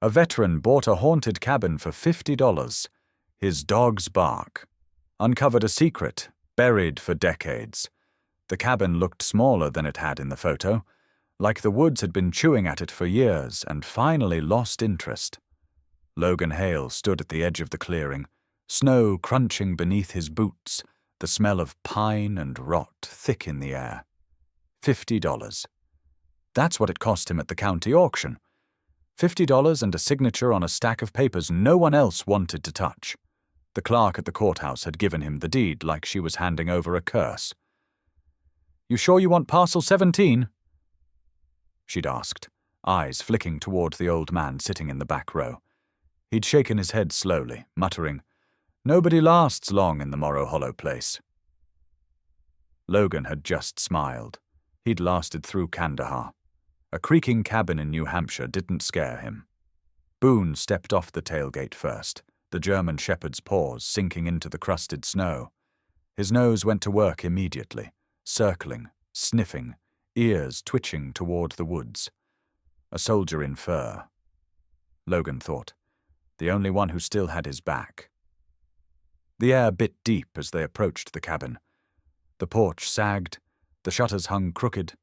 A veteran bought a haunted cabin for $50. His dog's bark. Uncovered a secret, buried for decades. The cabin looked smaller than it had in the photo, like the woods had been chewing at it for years and finally lost interest. Logan Hale stood at the edge of the clearing, snow crunching beneath his boots, the smell of pine and rot thick in the air. $50. That's what it cost him at the county auction. $50 and a signature on a stack of papers no one else wanted to touch. The clerk at the courthouse had given him the deed like she was handing over a curse. "You sure you want parcel 17? She'd asked, eyes flicking toward the old man sitting in the back row. He'd shaken his head slowly, muttering, "Nobody lasts long in the Morrow Hollow place." Logan had just smiled. He'd lasted through Kandahar. A creaking cabin in New Hampshire didn't scare him. Boone stepped off the tailgate first, the German shepherd's paws sinking into the crusted snow. His nose went to work immediately, circling, sniffing, ears twitching toward the woods. A soldier in fur. Logan thought, the only one who still had his back. The air bit deep as they approached the cabin. The porch sagged, the shutters hung crooked,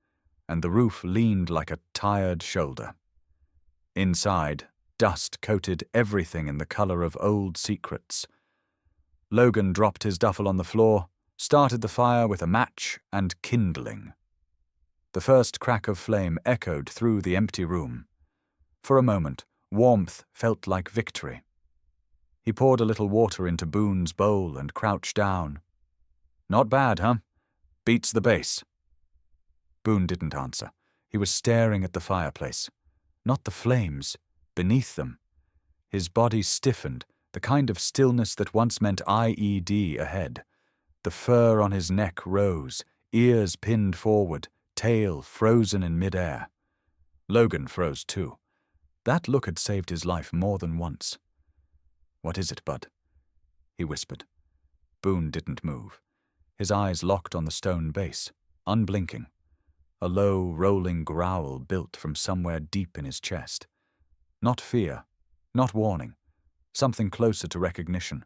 and the roof leaned like a tired shoulder. Inside, dust coated everything in the color of old secrets. Logan dropped his duffel on the floor, started the fire with a match and kindling. The first crack of flame echoed through the empty room. For a moment, warmth felt like victory. He poured a little water into Boone's bowl and crouched down. "Not bad, huh? Beats the base." Boone didn't answer. He was staring at the fireplace. Not the flames, beneath them. His body stiffened, the kind of stillness that once meant IED ahead. The fur on his neck rose, ears pinned forward, tail frozen in midair. Logan froze too. That look had saved his life more than once. "What is it, Bud?" he whispered. Boone didn't move. His eyes locked on the stone base, unblinking. A low, rolling growl built from somewhere deep in his chest. Not fear, not warning, something closer to recognition.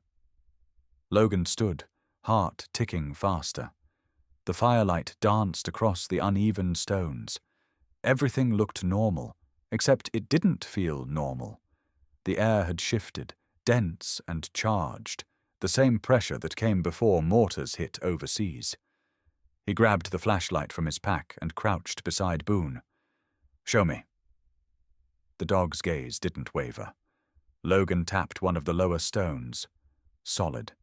Logan stood, heart ticking faster. The firelight danced across the uneven stones. Everything looked normal, except it didn't feel normal. The air had shifted, dense and charged, the same pressure that came before mortars hit overseas. He grabbed the flashlight from his pack and crouched beside Boone. "Show me." The dog's gaze didn't waver. Logan tapped one of the lower stones. Solid.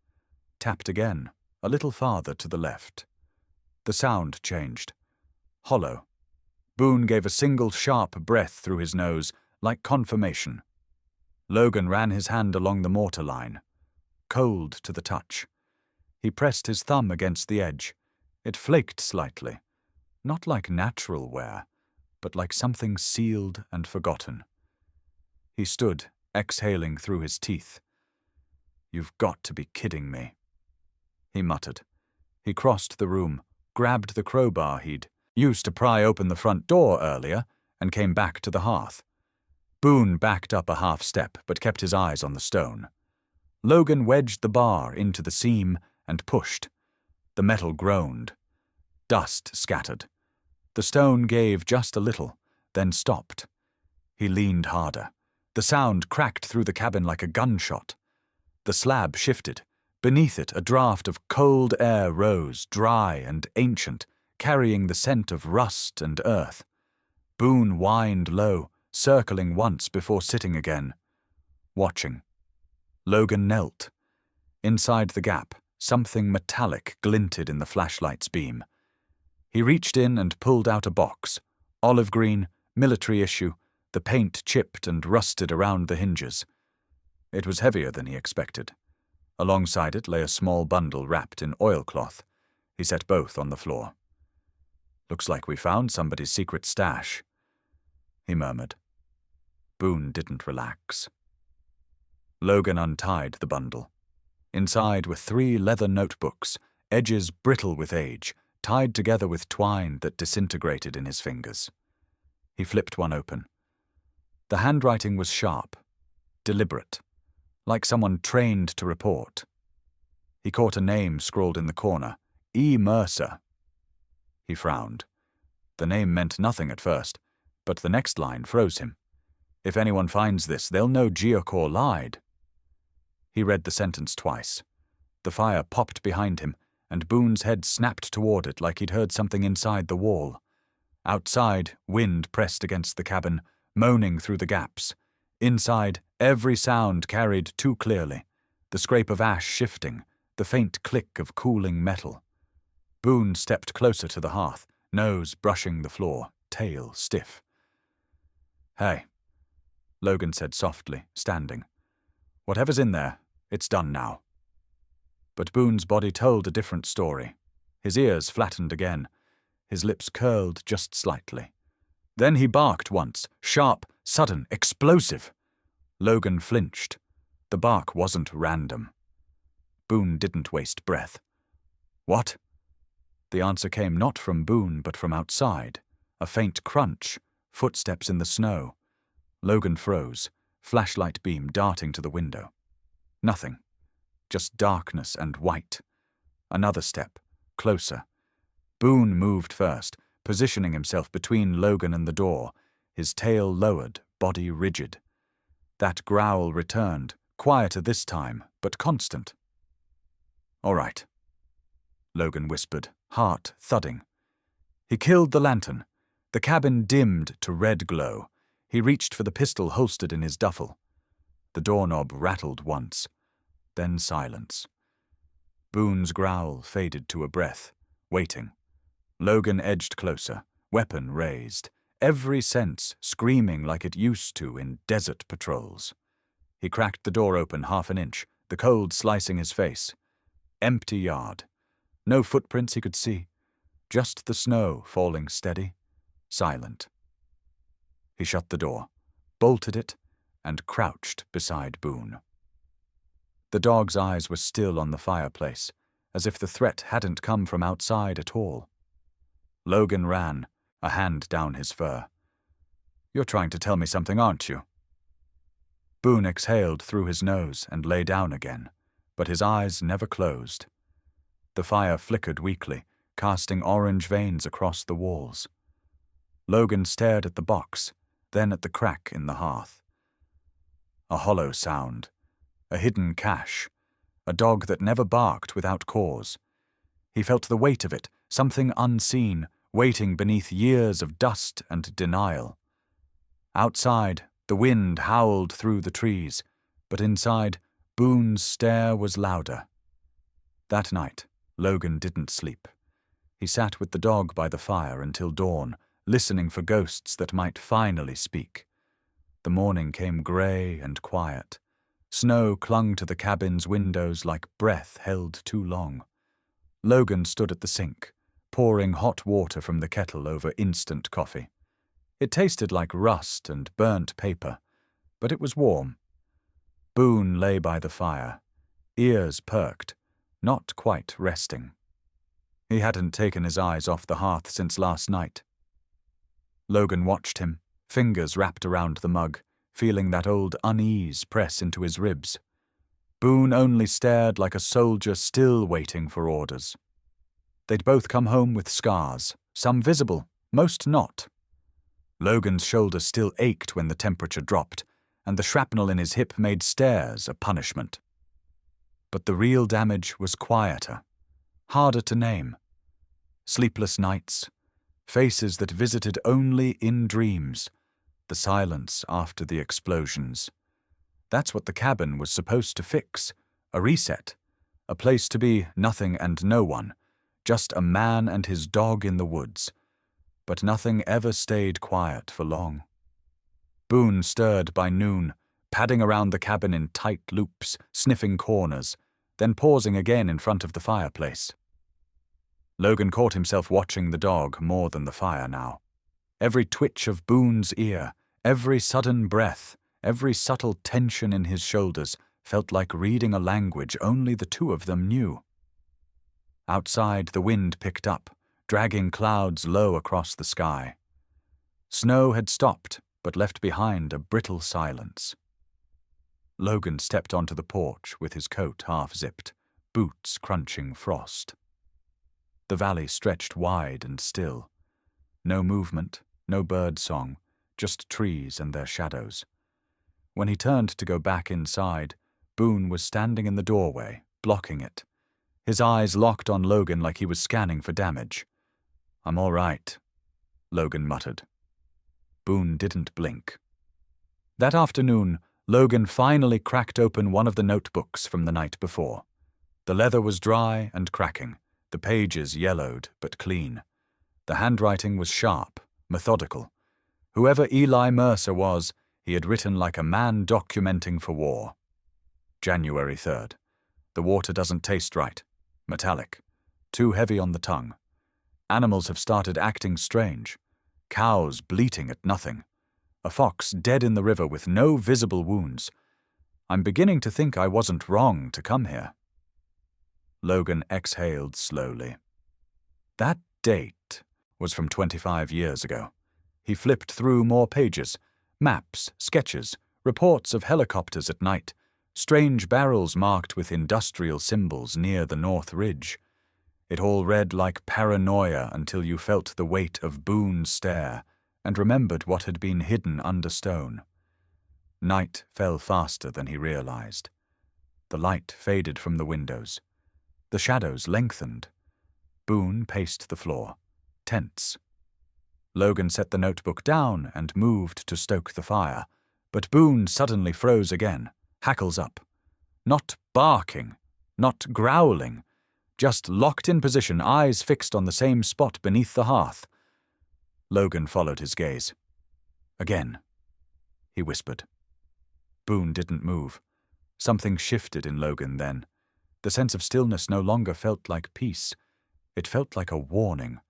Tapped again, a little farther to the left. The sound changed. Hollow. Boone gave a single sharp breath through his nose, like confirmation. Logan ran his hand along the mortar line. Cold to the touch. He pressed his thumb against the edge. It flaked slightly. Not like natural wear, but like something sealed and forgotten. He stood, exhaling through his teeth. "You've got to be kidding me," he muttered. He crossed the room, grabbed the crowbar he'd used to pry open the front door earlier, and came back to the hearth. Boone backed up a half step, but kept his eyes on the stone. Logan wedged the bar into the seam and pushed. The metal groaned. Dust scattered. The stone gave just a little, then stopped. He leaned harder. The sound cracked through the cabin like a gunshot. The slab shifted. Beneath it, a draft of cold air rose, dry and ancient, carrying the scent of rust and earth. Boone whined low, circling once before sitting again. Watching. Logan knelt. Inside the gap, something metallic glinted in the flashlight's beam. He reached in and pulled out a box. Olive green, military issue, the paint chipped and rusted around the hinges. It was heavier than he expected. Alongside it lay a small bundle wrapped in oilcloth. He set both on the floor. "Looks like we found somebody's secret stash," he murmured. Boone didn't relax. Logan untied the bundle. Inside were 3 leather notebooks, edges brittle with age, tied together with twine that disintegrated in his fingers. He flipped one open. The handwriting was sharp, deliberate, like someone trained to report. He caught a name scrawled in the corner, E. Mercer. He frowned. The name meant nothing at first, but the next line froze him. If anyone finds this, they'll know Giacour lied. He read the sentence twice. The fire popped behind him, and Boone's head snapped toward it like he'd heard something inside the wall. Outside, wind pressed against the cabin, moaning through the gaps. Inside, every sound carried too clearly, the scrape of ash shifting, the faint click of cooling metal. Boone stepped closer to the hearth, nose brushing the floor, tail stiff. "Hey," Logan said softly, standing. "Whatever's in there, it's done now." But Boone's body told a different story. His ears flattened again. His lips curled just slightly. Then he barked once, sharp, sudden, explosive. Logan flinched. The bark wasn't random. Boone didn't waste breath. "What?" The answer came not from Boone, but from outside. A faint crunch, footsteps in the snow. Logan froze, flashlight beam darting to the window. Nothing. Just darkness and white. Another step, closer. Boone moved first, positioning himself between Logan and the door, his tail lowered, body rigid. That growl returned, quieter this time, but constant. "All right," Logan whispered, heart thudding. He killed the lantern. The cabin dimmed to red glow. He reached for the pistol holstered in his duffel. The doorknob rattled once, then silence. Boone's growl faded to a breath, waiting. Logan edged closer, weapon raised, every sense screaming like it used to in desert patrols. He cracked the door open half an inch, the cold slicing his face. Empty yard. No footprints he could see, just the snow falling steady, silent. He shut the door, bolted it, and crouched beside Boone. The dog's eyes were still on the fireplace, as if the threat hadn't come from outside at all. Logan ran, a hand down his fur. "You're trying to tell me something, aren't you?" Boone exhaled through his nose and lay down again, but his eyes never closed. The fire flickered weakly, casting orange veins across the walls. Logan stared at the box, then at the crack in the hearth. A hollow sound, a hidden cache, a dog that never barked without cause. He felt the weight of it, something unseen, waiting beneath years of dust and denial. Outside, the wind howled through the trees, but inside, Boone's stare was louder. That night, Logan didn't sleep. He sat with the dog by the fire until dawn, listening for ghosts that might finally speak. The morning came grey and quiet. Snow clung to the cabin's windows like breath held too long. Logan stood at the sink, pouring hot water from the kettle over instant coffee. It tasted like rust and burnt paper, but it was warm. Boone lay by the fire, ears perked, not quite resting. He hadn't taken his eyes off the hearth since last night. Logan watched him, fingers wrapped around the mug, feeling that old unease press into his ribs. Boone only stared like a soldier still waiting for orders. They'd both come home with scars, some visible, most not. Logan's shoulder still ached when the temperature dropped, and the shrapnel in his hip made stares a punishment. But the real damage was quieter, harder to name. Sleepless nights, faces that visited only in dreams, the silence after the explosions. That's what the cabin was supposed to fix, a reset, a place to be nothing and no one, just a man and his dog in the woods. But nothing ever stayed quiet for long. Boone stirred by noon, padding around the cabin in tight loops, sniffing corners, then pausing again in front of the fireplace. Logan caught himself watching the dog more than the fire now. Every twitch of Boone's ear, every sudden breath, every subtle tension in his shoulders felt like reading a language only the two of them knew. Outside, the wind picked up, dragging clouds low across the sky. Snow had stopped, but left behind a brittle silence. Logan stepped onto the porch with his coat half-zipped, boots crunching frost. The valley stretched wide and still. No movement, no bird song, just trees and their shadows. When he turned to go back inside, Boone was standing in the doorway, blocking it. His eyes locked on Logan like he was scanning for damage. "I'm all right," Logan muttered. Boone didn't blink. That afternoon, Logan finally cracked open one of the notebooks from the night before. The leather was dry and cracking, the pages yellowed but clean. The handwriting was sharp, methodical. Whoever Eli Mercer was, he had written like a man documenting for war. January 3rd. The water doesn't taste right. Metallic. Too heavy on the tongue. Animals have started acting strange. Cows bleating at nothing. A fox dead in the river with no visible wounds. I'm beginning to think I wasn't wrong to come here. Logan exhaled slowly. That date was from 25 years ago. He flipped through more pages. Maps, sketches, reports of helicopters at night, strange barrels marked with industrial symbols near the North Ridge. It all read like paranoia until you felt the weight of Boone's stare and remembered what had been hidden under stone. Night fell faster than he realized. The light faded from the windows. The shadows lengthened. Boone paced the floor, tense. Logan set the notebook down and moved to stoke the fire, but Boone suddenly froze again, hackles up. Not barking, not growling, just locked in position, eyes fixed on the same spot beneath the hearth. Logan followed his gaze. "Again," he whispered. Boone didn't move. Something shifted in Logan then. The sense of stillness no longer felt like peace. It felt like a warning.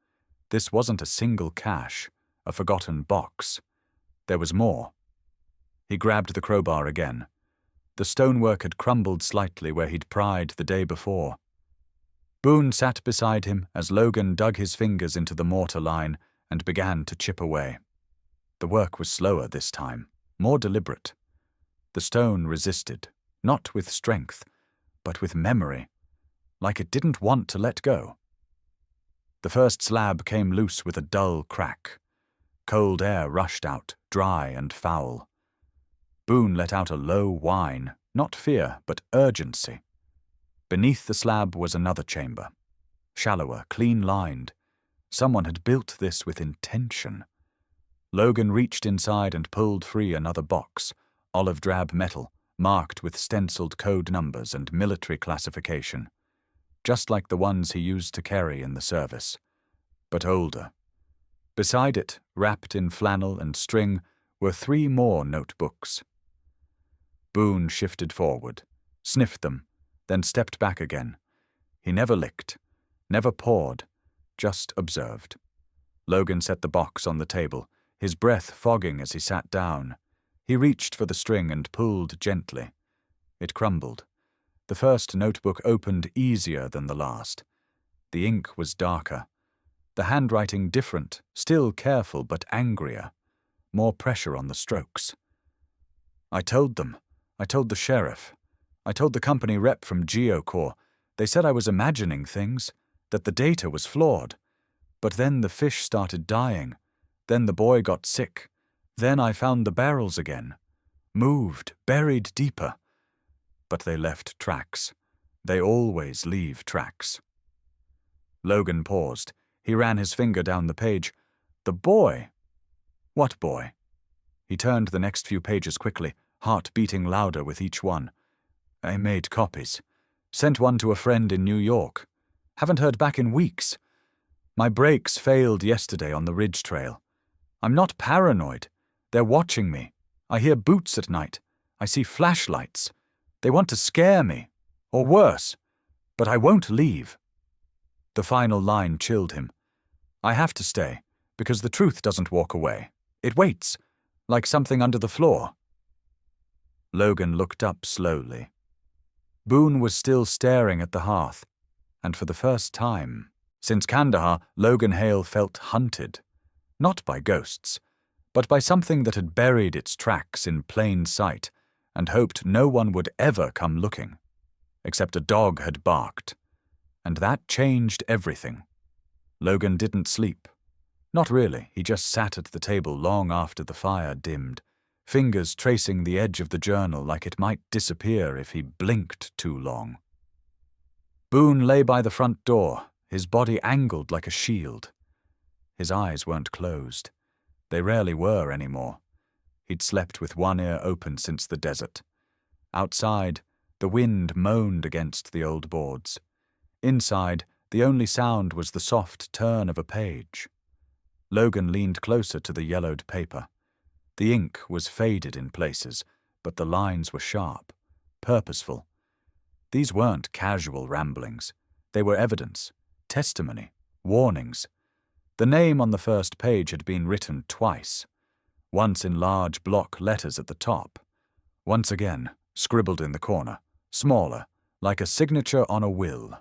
This wasn't a single cache, a forgotten box. There was more. He grabbed the crowbar again. The stonework had crumbled slightly where he'd pried the day before. Boone sat beside him as Logan dug his fingers into the mortar line and began to chip away. The work was slower this time, more deliberate. The stone resisted, not with strength, but with memory, like it didn't want to let go. The first slab came loose with a dull crack. Cold air rushed out, dry and foul. Boone let out a low whine, not fear, but urgency. Beneath the slab was another chamber, shallower, clean-lined. Someone had built this with intention. Logan reached inside and pulled free another box, olive-drab metal, marked with stenciled code numbers and military classification, just like the ones he used to carry in the service, but older. Beside it, wrapped in flannel and string, were 3 more notebooks. Boone shifted forward, sniffed them, then stepped back again. He never licked, never pawed, just observed. Logan set the box on the table, his breath fogging as he sat down. He reached for the string and pulled gently. It crumbled. The first notebook opened easier than the last. The ink was darker. The handwriting different, still careful but angrier. More pressure on the strokes. "I told them. I told the sheriff. I told the company rep from GeoCorps. They said I was imagining things, that the data was flawed. But then the fish started dying. Then the boy got sick. Then I found the barrels again. Moved, buried deeper. But they left tracks. They always leave tracks." Logan paused. He ran his finger down the page. "The boy? What boy?" He turned the next few pages quickly, heart beating louder with each one. "I made copies. Sent one to a friend in New York. Haven't heard back in weeks. My brakes failed yesterday on the Ridge Trail. I'm not paranoid. They're watching me. I hear boots at night. I see flashlights. They want to scare me. Or worse. But I won't leave." The final line chilled him. "I have to stay, because the truth doesn't walk away. It waits, like something under the floor." Logan looked up slowly. Boone was still staring at the hearth, and for the first time since Kandahar, Logan Hale felt hunted. Not by ghosts, but by something that had buried its tracks in plain sight and hoped no one would ever come looking. Except a dog had barked, and that changed everything. Logan didn't sleep. Not really, he just sat at the table long after the fire dimmed, fingers tracing the edge of the journal like it might disappear if he blinked too long. Boone lay by the front door, his body angled like a shield. His eyes weren't closed. They rarely were anymore. He'd slept with one ear open since the desert. Outside, the wind moaned against the old boards. Inside, the only sound was the soft turn of a page. Logan leaned closer to the yellowed paper. The ink was faded in places, but the lines were sharp, purposeful. These weren't casual ramblings. They were evidence, testimony, warnings. The name on the first page had been written twice, once in large block letters at the top, once again, scribbled in the corner, smaller, like a signature on a will.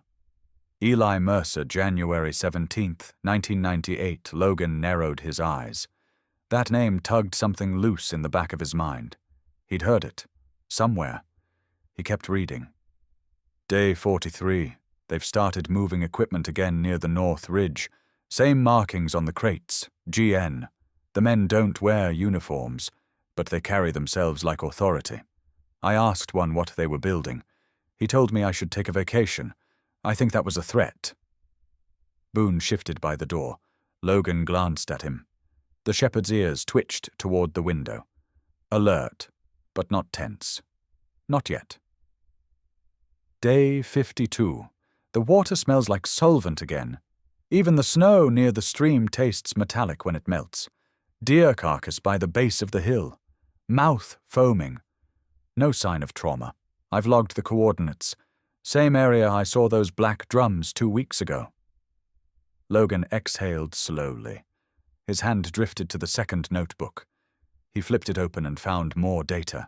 Eli Mercer, January 17th, 1998. Logan narrowed his eyes. That name tugged something loose in the back of his mind. He'd heard it, somewhere. He kept reading. Day 43. They've started moving equipment again near the North Ridge. Same markings on the crates, GN. The men don't wear uniforms, but they carry themselves like authority. I asked one what they were building. He told me I should take a vacation. I think that was a threat. Boone shifted by the door. Logan glanced at him. The shepherd's ears twitched toward the window. Alert, but not tense. Not yet. Day 52. The water smells like solvent again. Even the snow near the stream tastes metallic when it melts. Deer carcass by the base of the hill. Mouth foaming. No sign of trauma. I've logged the coordinates. Same area I saw those black drums 2 weeks ago. Logan exhaled slowly. His hand drifted to the second notebook. He flipped it open and found more data.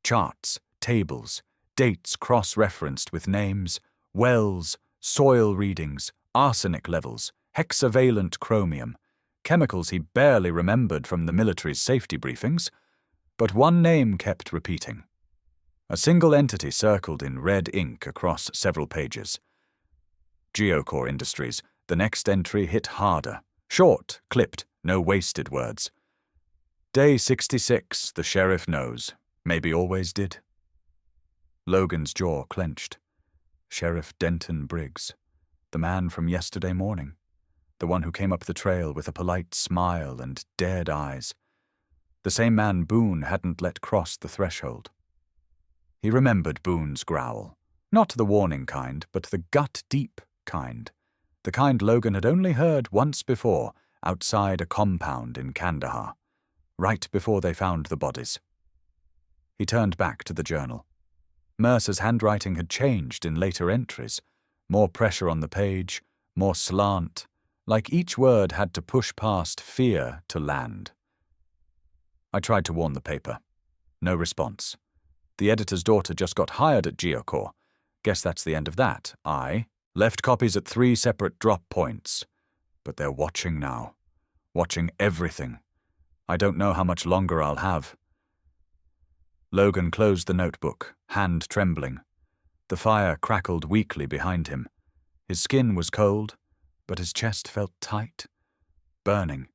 Charts, tables, dates cross-referenced with names, wells, soil readings, arsenic levels, hexavalent chromium, chemicals he barely remembered from the military's safety briefings, but one name kept repeating. A single entity circled in red ink across several pages. Geocore Industries. The next entry hit harder. Short, clipped, no wasted words. Day 66, the sheriff knows. Maybe always did. Logan's jaw clenched. Sheriff Denton Briggs. The man from yesterday morning. The one who came up the trail with a polite smile and dead eyes. The same man Boone hadn't let cross the threshold. He remembered Boone's growl. Not the warning kind, but the gut-deep kind. The kind Logan had only heard once before, outside a compound in Kandahar, right before they found the bodies. He turned back to the journal. Mercer's handwriting had changed in later entries. More pressure on the page, more slant, like each word had to push past fear to land. I tried to warn the paper. No response. The editor's daughter just got hired at Geocore. Guess that's the end of that. I left copies at 3 separate drop points. But they're watching now. Watching everything. I don't know how much longer I'll have. Logan closed the notebook, hand trembling. The fire crackled weakly behind him. His skin was cold, but his chest felt tight, burning.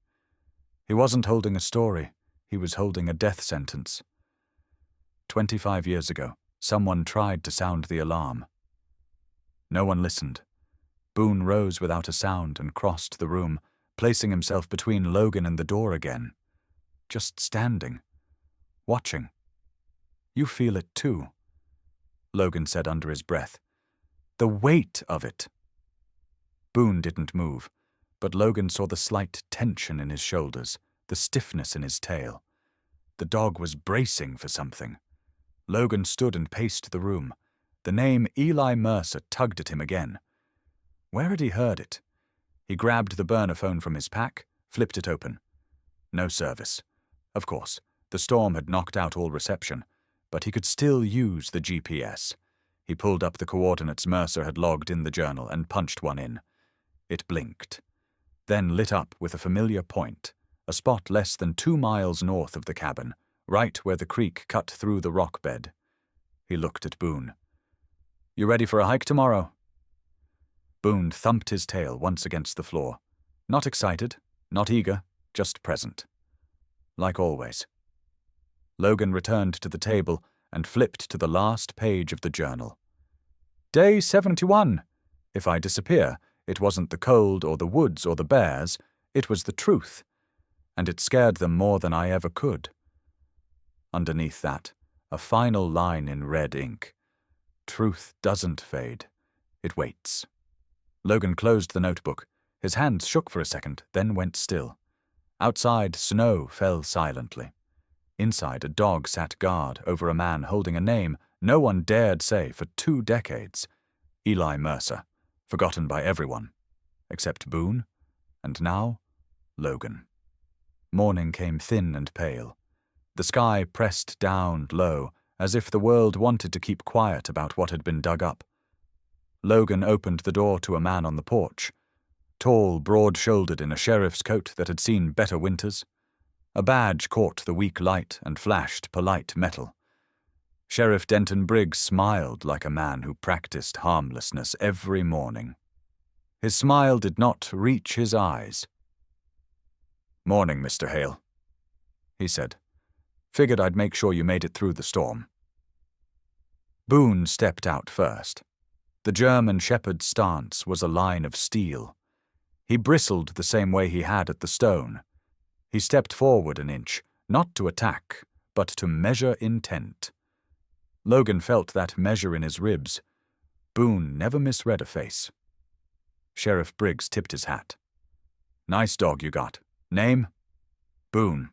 He wasn't holding a story. He was holding a death sentence. 25 years ago, someone tried to sound the alarm. No one listened. Boone rose without a sound and crossed the room, placing himself between Logan and the door again. Just standing. Watching. You feel it too, Logan said under his breath. The weight of it. Boone didn't move, but Logan saw the slight tension in his shoulders, the stiffness in his tail. The dog was bracing for something. Logan stood and paced the room. The name Eli Mercer tugged at him again. Where had he heard it? He grabbed the burner phone from his pack, flipped it open. No service. Of course, the storm had knocked out all reception, but he could still use the GPS. He pulled up the coordinates Mercer had logged in the journal and punched one in. It blinked, then lit up with a familiar point, a spot less than 2 miles north of the cabin, right where the creek cut through the rock bed. He looked at Boone. "You ready for a hike tomorrow?" Boone thumped his tail once against the floor. Not excited, not eager, just present. Like always. Logan returned to the table and flipped to the last page of the journal. Day 71. If I disappear, it wasn't the cold or the woods or the bears, it was the truth. And it scared them more than I ever could. Underneath that, a final line in red ink. Truth doesn't fade. It waits. Logan closed the notebook. His hands shook for a second, then went still. Outside, snow fell silently. Inside, a dog sat guard over a man holding a name no one dared say for 2 decades. Eli Mercer, forgotten by everyone, except Boone, and now, Logan. Morning came thin and pale. The sky pressed down low, as if the world wanted to keep quiet about what had been dug up. Logan opened the door to a man on the porch, tall, broad-shouldered in a sheriff's coat that had seen better winters. A badge caught the weak light and flashed polite metal. Sheriff Denton Briggs smiled like a man who practiced harmlessness every morning. His smile did not reach his eyes. "Morning, Mr. Hale," he said. "Figured I'd make sure you made it through the storm." Boone stepped out first. The German shepherd's stance was a line of steel. He bristled the same way he had at the stone. He stepped forward an inch, not to attack, but to measure intent. Logan felt that measure in his ribs. Boone never misread a face. Sheriff Briggs tipped his hat. "Nice dog you got. Name?" "Boone,"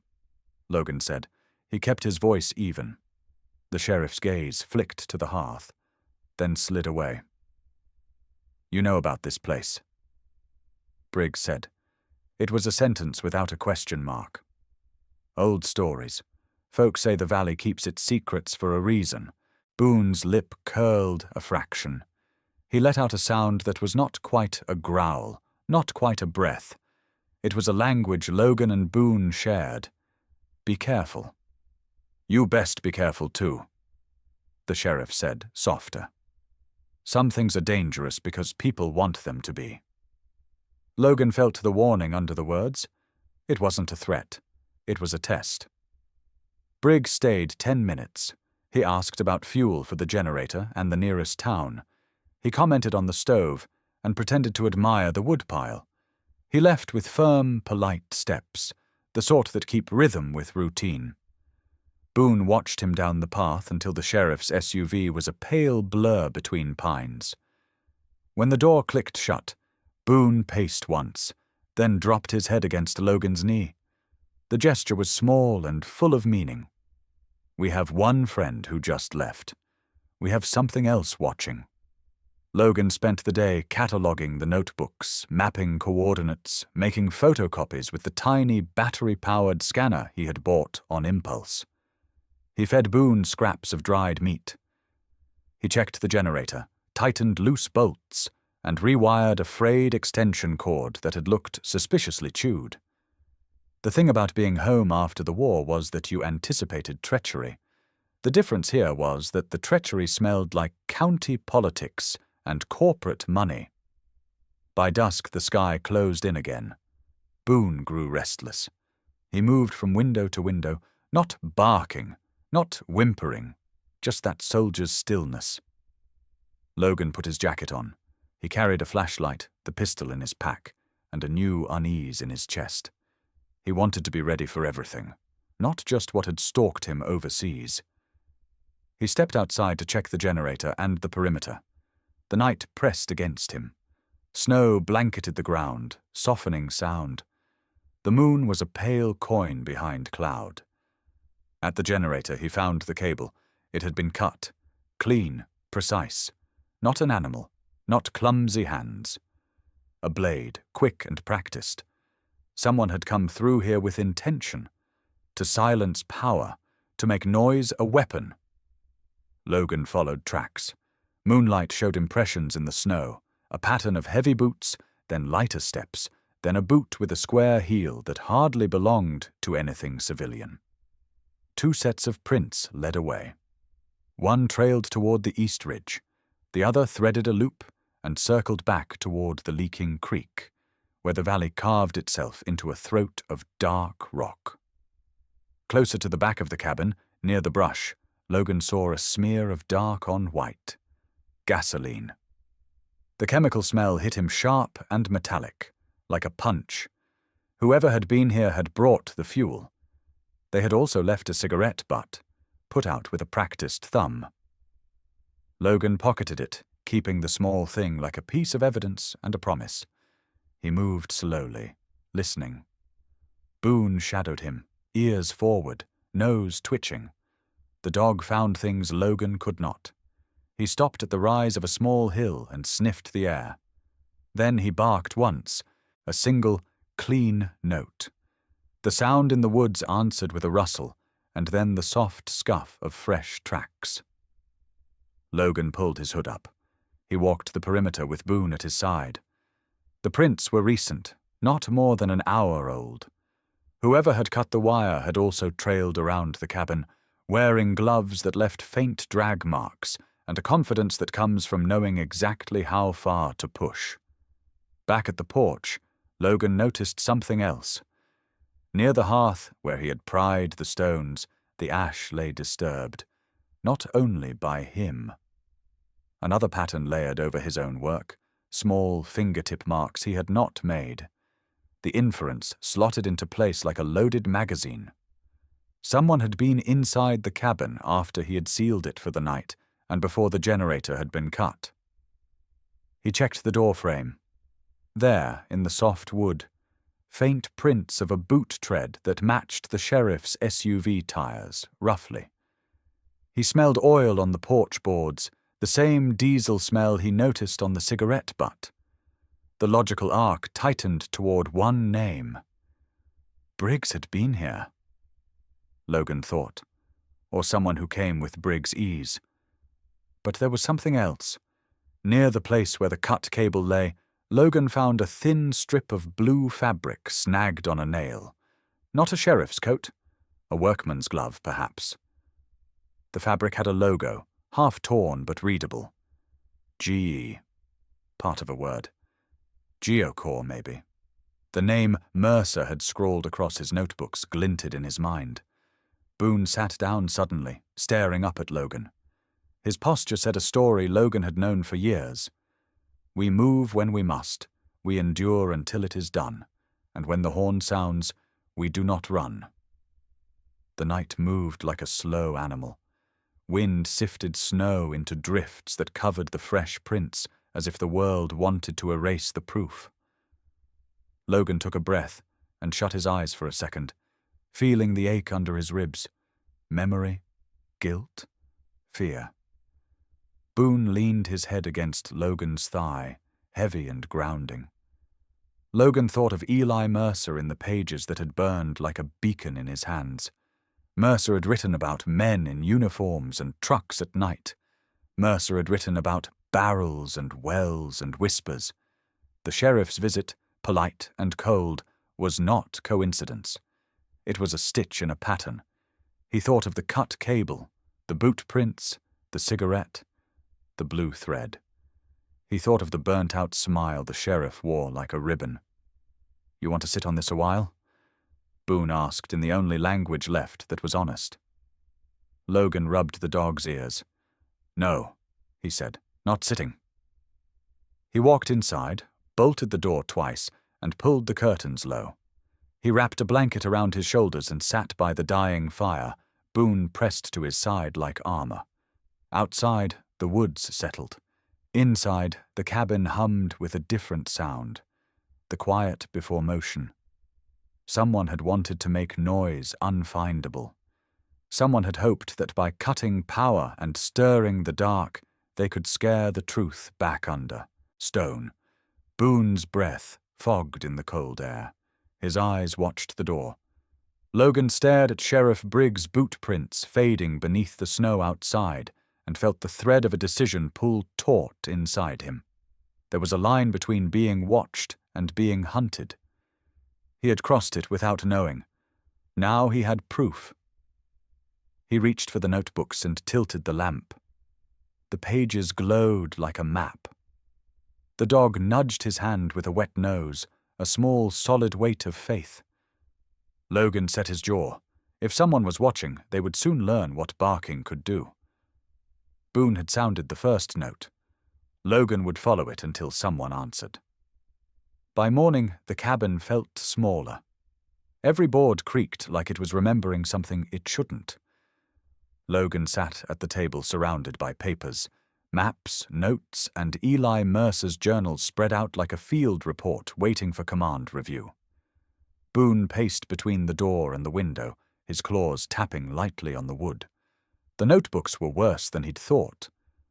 Logan said. He kept his voice even. The sheriff's gaze flicked to the hearth, then slid away. "You know about this place?" Briggs said. It was a sentence without a question mark. "Old stories. Folks say the valley keeps its secrets for a reason." Boone's lip curled a fraction. He let out a sound that was not quite a growl, not quite a breath. It was a language Logan and Boone shared. "Be careful." "You best be careful, too," the sheriff said, softer. "Some things are dangerous because people want them to be." Logan felt the warning under the words. It wasn't a threat. It was a test. Briggs stayed 10 minutes. He asked about fuel for the generator and the nearest town. He commented on the stove and pretended to admire the woodpile. He left with firm, polite steps, the sort that keep rhythm with routine. Boone watched him down the path until the sheriff's SUV was a pale blur between pines. When the door clicked shut, Boone paced once, then dropped his head against Logan's knee. The gesture was small and full of meaning. "We have one friend who just left. We have something else watching." Logan spent the day cataloging the notebooks, mapping coordinates, making photocopies with the tiny battery-powered scanner he had bought on impulse. He fed Boone scraps of dried meat. He checked the generator, tightened loose bolts, and rewired a frayed extension cord that had looked suspiciously chewed. The thing about being home after the war was that you anticipated treachery. The difference here was that the treachery smelled like county politics and corporate money. By dusk, the sky closed in again. Boone grew restless. He moved from window to window, not barking, not whimpering, just that soldier's stillness. Logan put his jacket on. He carried a flashlight, the pistol in his pack, and a new unease in his chest. He wanted to be ready for everything, not just what had stalked him overseas. He stepped outside to check the generator and the perimeter. The night pressed against him. Snow blanketed the ground, softening sound. The moon was a pale coin behind cloud. At the generator, he found the cable. It had been cut. Clean, precise. Not an animal, not clumsy hands. A blade, quick and practiced. Someone had come through here with intention, to silence power, to make noise a weapon. Logan followed tracks. Moonlight showed impressions in the snow, a pattern of heavy boots, then lighter steps, then a boot with a square heel that hardly belonged to anything civilian. 2 sets of prints led away. One trailed toward the east ridge, the other threaded a loop and circled back toward the leaking creek, where the valley carved itself into a throat of dark rock. Closer to the back of the cabin, near the brush, Logan saw a smear of dark on white. Gasoline. The chemical smell hit him sharp and metallic, like a punch. Whoever had been here had brought the fuel. They had also left a cigarette butt, put out with a practiced thumb. Logan pocketed it, keeping the small thing like a piece of evidence and a promise. He moved slowly, listening. Boone shadowed him, ears forward, nose twitching. The dog found things Logan could not. He stopped at the rise of a small hill and sniffed the air. Then he barked once, a single, clean note. The sound in the woods answered with a rustle, and then the soft scuff of fresh tracks. Logan pulled his hood up. He walked the perimeter with Boone at his side. The prints were recent, not more than an hour old. Whoever had cut the wire had also trailed around the cabin, wearing gloves that left faint drag marks and a confidence that comes from knowing exactly how far to push. Back at the porch, Logan noticed something else. Near the hearth, where he had pried the stones, the ash lay disturbed, not only by him. Another pattern layered over his own work, small fingertip marks he had not made. The inference slotted into place like a loaded magazine. Someone had been inside the cabin after he had sealed it for the night and before the generator had been cut. He checked the door frame. There, in the soft wood, faint prints of a boot tread that matched the sheriff's SUV tires, roughly. He smelled oil on the porch boards, the same diesel smell he noticed on the cigarette butt. The logical arc tightened toward one name. Briggs had been here, Logan thought, or someone who came with Briggs' ease. But there was something else. Near the place where the cut cable lay, Logan found a thin strip of blue fabric snagged on a nail. Not a sheriff's coat, a workman's glove, perhaps. The fabric had a logo, half torn but readable. GE. Part of a word. Geocore, maybe. The name Mercer had scrawled across his notebooks glinted in his mind. Boone sat down suddenly, staring up at Logan. His posture said a story Logan had known for years. We move when we must, we endure until it is done, and when the horn sounds, we do not run. The night moved like a slow animal. Wind sifted snow into drifts that covered the fresh prints, as if the world wanted to erase the proof. Logan took a breath and shut his eyes for a second, feeling the ache under his ribs. Memory, guilt, fear. Boone leaned his head against Logan's thigh, heavy and grounding. Logan thought of Eli Mercer in the pages that had burned like a beacon in his hands. Mercer had written about men in uniforms and trucks at night. Mercer had written about barrels and wells and whispers. The sheriff's visit, polite and cold, was not coincidence. It was a stitch in a pattern. He thought of the cut cable, the boot prints, the cigarette, the blue thread. He thought of the burnt-out smile the sheriff wore like a ribbon. "You want to sit on this a while?" Boone asked in the only language left that was honest. Logan rubbed the dog's ears. "No," he said, "not sitting." He walked inside, bolted the door twice, and pulled the curtains low. He wrapped a blanket around his shoulders and sat by the dying fire, Boone pressed to his side like armor. Outside, the woods settled. Inside, the cabin hummed with a different sound, the quiet before motion. Someone had wanted to make noise unfindable. Someone had hoped that by cutting power and stirring the dark, they could scare the truth back under. Stone. Boone's breath fogged in the cold air. His eyes watched the door. Logan stared at Sheriff Briggs' boot prints fading beneath the snow outside and felt the thread of a decision pull taut inside him. There was a line between being watched and being hunted. He had crossed it without knowing. Now he had proof. He reached for the notebooks and tilted the lamp. The pages glowed like a map. The dog nudged his hand with a wet nose, a small, solid weight of faith. Logan set his jaw. If someone was watching, they would soon learn what barking could do. Boone had sounded the first note. Logan would follow it until someone answered. By morning, the cabin felt smaller. Every board creaked like it was remembering something it shouldn't. Logan sat at the table surrounded by papers, maps, notes, and Eli Mercer's journals spread out like a field report waiting for command review. Boone paced between the door and the window, his claws tapping lightly on the wood. The notebooks were worse than he'd thought.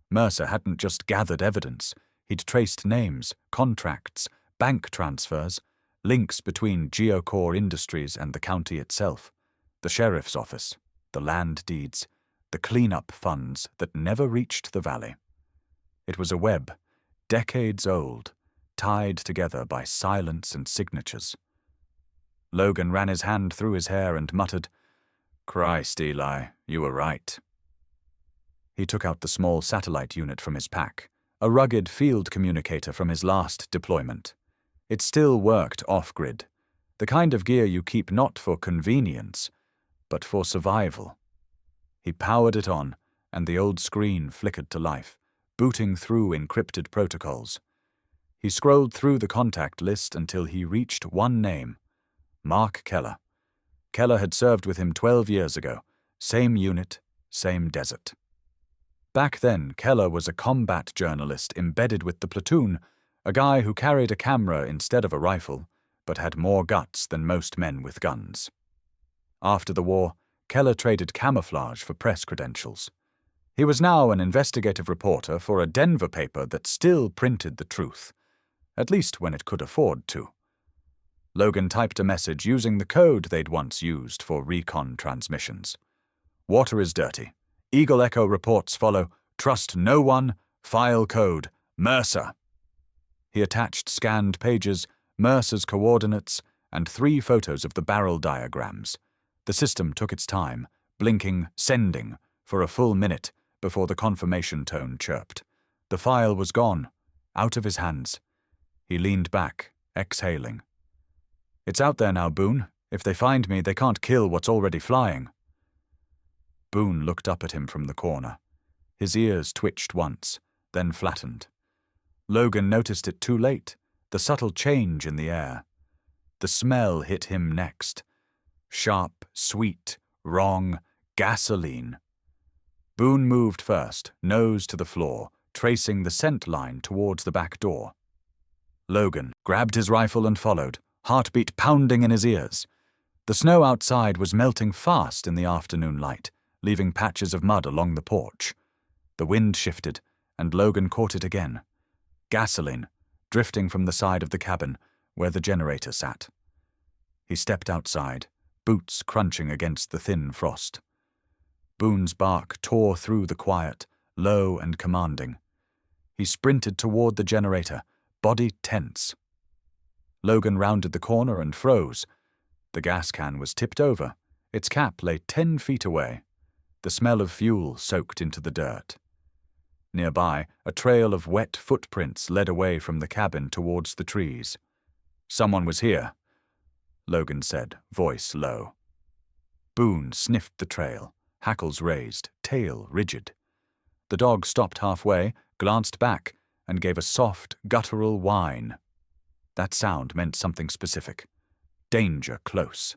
Mercer hadn't just gathered evidence. He'd traced names, contracts, bank transfers, links between Geocore Industries and the county itself, the sheriff's office, the land deeds, the cleanup funds that never reached the valley. It was a web, decades old, tied together by silence and signatures. Logan ran his hand through his hair and muttered, "Christ, Eli, you were right." He took out the small satellite unit from his pack, a rugged field communicator from his last deployment. It still worked off-grid, the kind of gear you keep not for convenience, but for survival. He powered it on, and the old screen flickered to life, booting through encrypted protocols. He scrolled through the contact list until he reached one name, Mark Keller. Keller had served with him 12 years ago, same unit, same desert. Back then, Keller was a combat journalist embedded with the platoon, a guy who carried a camera instead of a rifle, but had more guts than most men with guns. After the war, Keller traded camouflage for press credentials. He was now an investigative reporter for a Denver paper that still printed the truth, at least when it could afford to. Logan typed a message using the code they'd once used for recon transmissions. "Water is dirty. Eagle Echo reports follow. Trust no one. File code. Mercer." He attached scanned pages, Mercer's coordinates, and 3 photos of the barrel diagrams. The system took its time, blinking "sending" for a full minute before the confirmation tone chirped. The file was gone, out of his hands. He leaned back, exhaling. "It's out there now, Boone. If they find me, they can't kill what's already flying." Boone looked up at him from the corner. His ears twitched once, then flattened. Logan noticed it too late, the subtle change in the air. The smell hit him next. Sharp, sweet, wrong, gasoline. Boone moved first, nose to the floor, tracing the scent line towards the back door. Logan grabbed his rifle and followed, heartbeat pounding in his ears. The snow outside was melting fast in the afternoon light, leaving patches of mud along the porch. The wind shifted, and Logan caught it again. Gasoline, drifting from the side of the cabin, where the generator sat. He stepped outside, boots crunching against the thin frost. Boone's bark tore through the quiet, low and commanding. He sprinted toward the generator, body tense. Logan rounded the corner and froze. The gas can was tipped over. Its cap lay 10 feet away. The smell of fuel soaked into the dirt. Nearby, a trail of wet footprints led away from the cabin towards the trees. "Someone was here," Logan said, voice low. Boone sniffed the trail, hackles raised, tail rigid. The dog stopped halfway, glanced back, and gave a soft, guttural whine. That sound meant something specific. Danger close.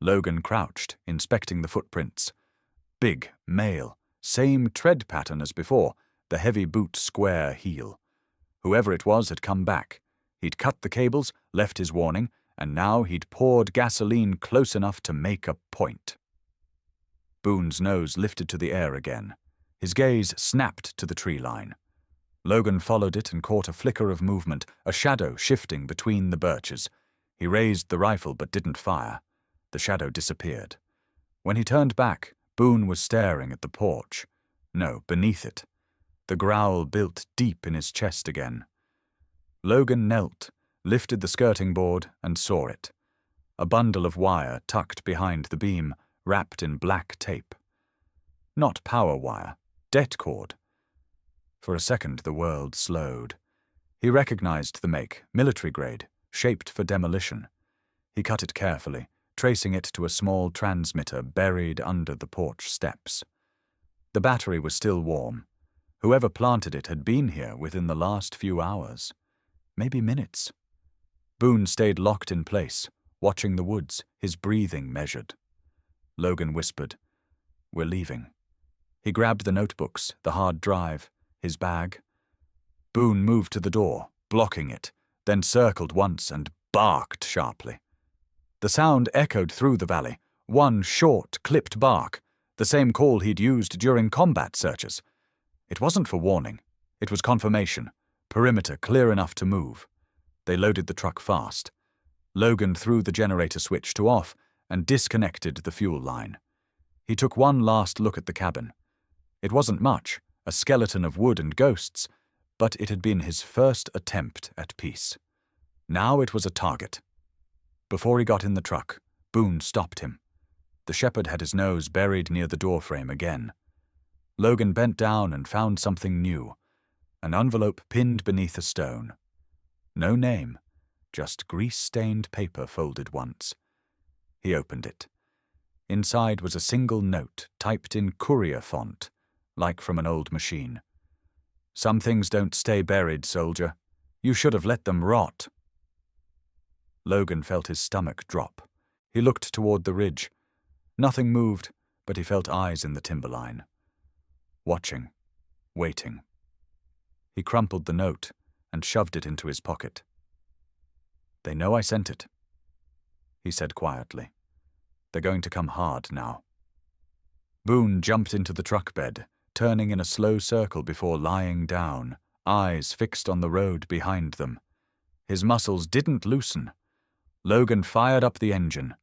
Logan crouched, inspecting the footprints. Big, male, same tread pattern as before, the heavy boot square heel. Whoever it was had come back. He'd cut the cables, left his warning, and now he'd poured gasoline close enough to make a point. Boone's nose lifted to the air again. His gaze snapped to the tree line. Logan followed it and caught a flicker of movement, a shadow shifting between the birches. He raised the rifle but didn't fire. The shadow disappeared. When he turned back, Boone was staring at the porch. No, beneath it. The growl built deep in his chest again. Logan knelt, lifted the skirting board, and saw it. a bundle of wire tucked behind the beam, wrapped in black tape. Not power wire, det cord. For a second the world slowed. He recognized the make, military grade, shaped for demolition. He cut it carefully, tracing it to a small transmitter buried under the porch steps. The battery was still warm. Whoever planted it had been here within the last few hours. Maybe minutes. Boone stayed locked in place, watching the woods, his breathing measured. Logan whispered, "We're leaving." He grabbed the notebooks, the hard drive, his bag. Boone moved to the door, blocking it, then circled once and barked sharply. The sound echoed through the valley, one short, clipped bark, the same call he'd used during combat searches. It wasn't for warning. It was confirmation. Perimeter clear enough to move. They loaded the truck fast. Logan threw the generator switch to off and disconnected the fuel line. He took one last look at the cabin. It wasn't much, a skeleton of wood and ghosts, but it had been his first attempt at peace. Now it was a target. Before he got in the truck, Boone stopped him. The shepherd had his nose buried near the doorframe again. Logan bent down and found something new, an envelope pinned beneath a stone. No name, just grease-stained paper folded once. He opened it. Inside was a single note typed in courier font, like from an old machine. "Some things don't stay buried, soldier. You should have let them rot." Logan felt his stomach drop. He looked toward the ridge. Nothing moved, but he felt eyes in the timberline. Watching, waiting. He crumpled the note and shoved it into his pocket. "They know I sent it," he said quietly. "They're going to come hard now." Boone jumped into the truck bed, turning in a slow circle before lying down, eyes fixed on the road behind them. His muscles didn't loosen. Logan fired up the engine.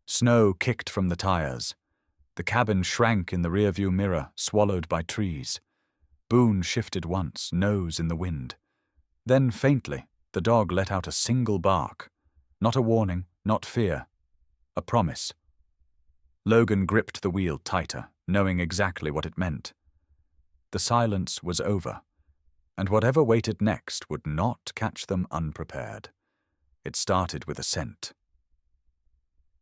Snow kicked from the tires. The cabin shrank in the rearview mirror, swallowed by trees. Boone shifted once, nose in the wind. Then, faintly, the dog let out a single bark. Not a warning, not fear. A promise. Logan gripped the wheel tighter, knowing exactly what it meant. The silence was over, and whatever waited next would not catch them unprepared. It started with a scent.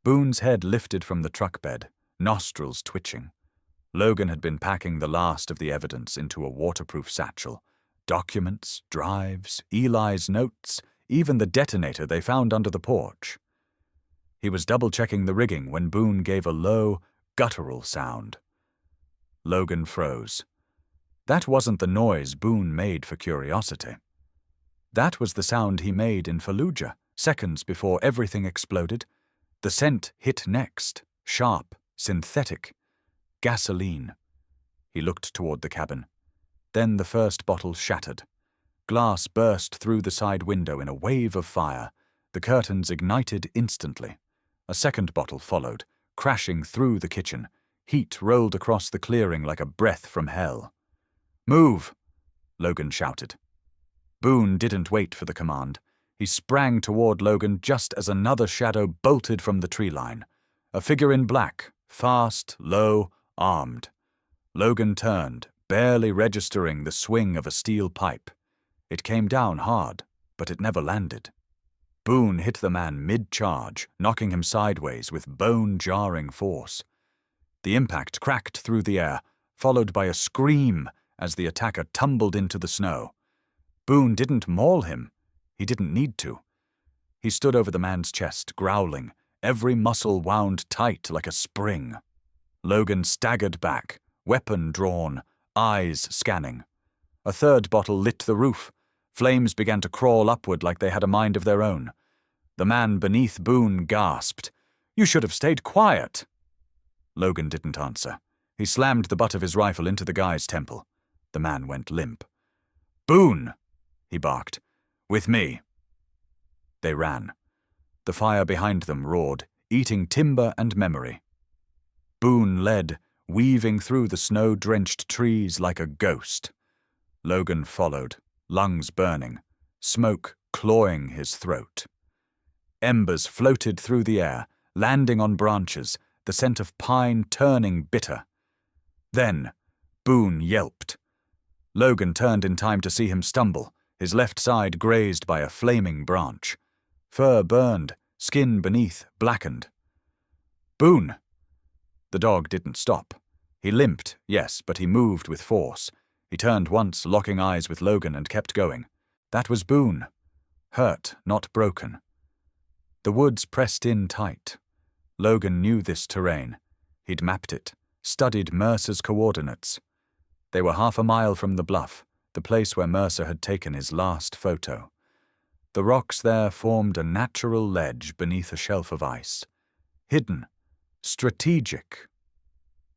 Boone's head lifted from the truck bed, nostrils twitching. Logan had been packing the last of the evidence into a waterproof satchel. Documents, drives, Eli's notes, even the detonator they found under the porch. He was double-checking the rigging when Boone gave a low, guttural sound. Logan froze. That wasn't the noise Boone made for curiosity. That was the sound he made in Fallujah, seconds before everything exploded. The scent hit next, sharp, synthetic. Gasoline. He looked toward the cabin. Then the first bottle shattered. Glass burst through the side window in a wave of fire. The curtains ignited instantly. A second bottle followed, crashing through the kitchen. Heat rolled across the clearing like a breath from hell. "Move!" Logan shouted. Boone didn't wait for the command. He sprang toward Logan just as another shadow bolted from the tree line. A figure in black, fast, low, armed. Logan turned, barely registering the swing of a steel pipe. It came down hard, but it never landed. Boone hit the man mid-charge, knocking him sideways with bone-jarring force. The impact cracked through the air, followed by a scream as the attacker tumbled into the snow. Boone didn't maul him. He didn't need to. He stood over the man's chest, growling, every muscle wound tight like a spring. Logan staggered back, weapon drawn, eyes scanning. A third bottle lit the roof. Flames began to crawl upward like they had a mind of their own. The man beneath Boone gasped, "You should have stayed quiet." Logan didn't answer. He slammed the butt of his rifle into the guy's temple. The man went limp. "Boone!" he barked. "With me." They ran. The fire behind them roared, eating timber and memory. Boone led, weaving through the snow-drenched trees like a ghost. Logan followed, lungs burning, smoke clawing his throat. Embers floated through the air, landing on branches, the scent of pine turning bitter. Then, Boone yelped. Logan turned in time to see him stumble, his left side grazed by a flaming branch. Fur burned, skin beneath blackened. "Boone!" The dog didn't stop. He limped, yes, but he moved with force. He turned once, locking eyes with Logan, and kept going. That was Boone. Hurt, not broken. The woods pressed in tight. Logan knew this terrain. He'd mapped it, studied Mercer's coordinates. They were 1/2 a mile from the bluff, the place where Mercer had taken his last photo. The rocks there formed a natural ledge beneath a shelf of ice. Hidden. Strategic.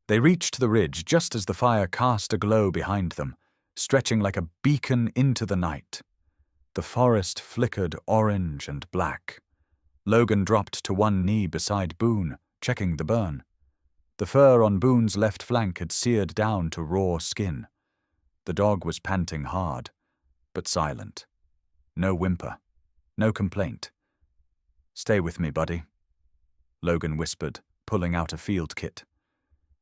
They reached the ridge just as the fire cast a glow behind them, stretching like a beacon into the night. The forest flickered orange and black. Logan dropped to one knee beside Boone, checking the burn. The fur on Boone's left flank had seared down to raw skin. The dog was panting hard, but silent. No whimper, no complaint. "Stay with me, buddy," Logan whispered, pulling out a field kit.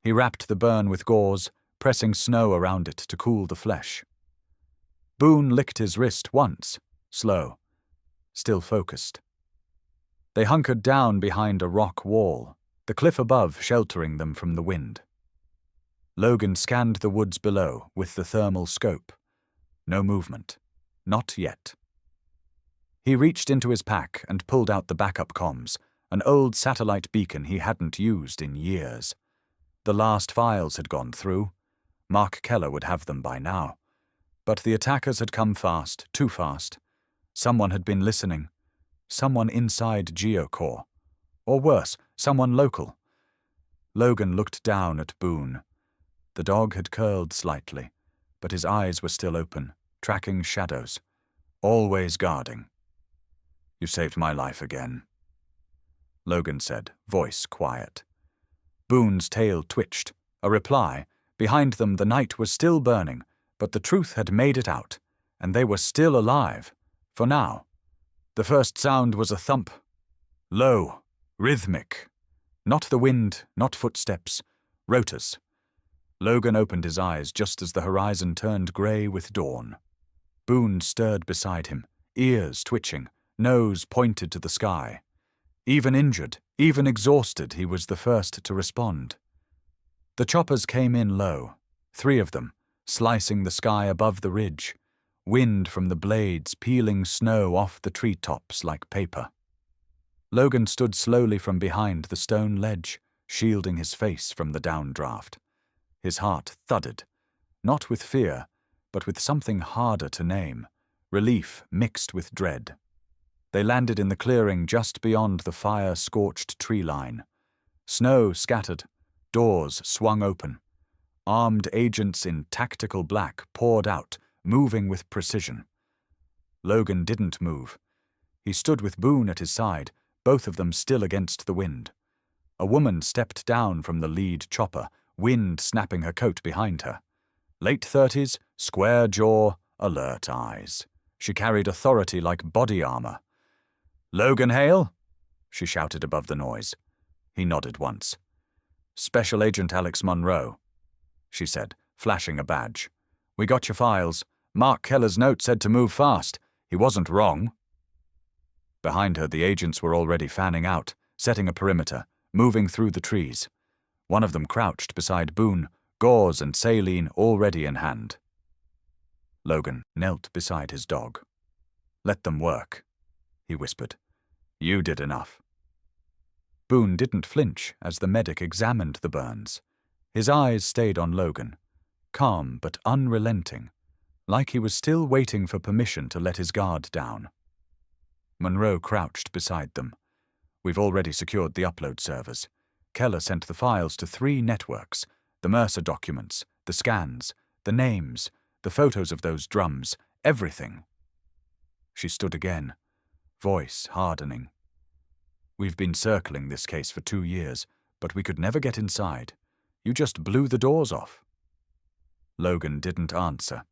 He wrapped the burn with gauze, pressing snow around it to cool the flesh. Boone licked his wrist once, slow, still focused. They hunkered down behind a rock wall, the cliff above sheltering them from the wind. Logan scanned the woods below with the thermal scope. No movement. Not yet. He reached into his pack and pulled out the backup comms, an old satellite beacon he hadn't used in years. The last files had gone through. Mark Keller would have them by now. But the attackers had come fast, too fast. Someone had been listening. Someone inside GeoCore. Or worse, someone local. Logan looked down at Boone. The dog had curled slightly, but his eyes were still open, tracking shadows. Always guarding. "You saved my life again," Logan said, voice quiet. Boone's tail twitched. A reply. Behind them the night was still burning, but the truth had made it out, and they were still alive. For now. The first sound was a thump. Low. Rhythmic. Not the wind, not footsteps. Rotors. Logan opened his eyes just as the horizon turned grey with dawn. Boone stirred beside him, ears twitching, nose pointed to the sky. Even injured, even exhausted, he was the first to respond. The choppers came in low, 3 of them, slicing the sky above the ridge, wind from the blades peeling snow off the treetops like paper. Logan stood slowly from behind the stone ledge, shielding his face from the downdraft. His heart thudded, not with fear, but with something harder to name, relief mixed with dread. They landed in the clearing just beyond the fire-scorched tree line. Snow scattered, doors swung open. Armed agents in tactical black poured out, moving with precision. Logan didn't move. He stood with Boone at his side, both of them still against the wind. A woman stepped down from the lead chopper, wind snapping her coat behind her. Late 30s, square jaw, alert eyes. She carried authority like body armor. "Logan Hale?" she shouted above the noise. He nodded once. "Special Agent Alex Monroe," she said, flashing a badge. "We got your files. Mark Keller's note said to move fast. He wasn't wrong." Behind her, the agents were already fanning out, setting a perimeter, moving through the trees. One of them crouched beside Boone, gauze and saline already in hand. Logan knelt beside his dog. "Let them work," he whispered. "You did enough." Boone didn't flinch as the medic examined the burns. His eyes stayed on Logan, calm but unrelenting, like he was still waiting for permission to let his guard down. Monroe crouched beside them. "We've already secured the upload servers. Keller sent the files to 3 networks, the Mercer documents, the scans, the names, the photos of those drums, everything." She stood again, voice hardening. "We've been circling this case for 2 years, but we could never get inside. You just blew the doors off." Logan didn't answer.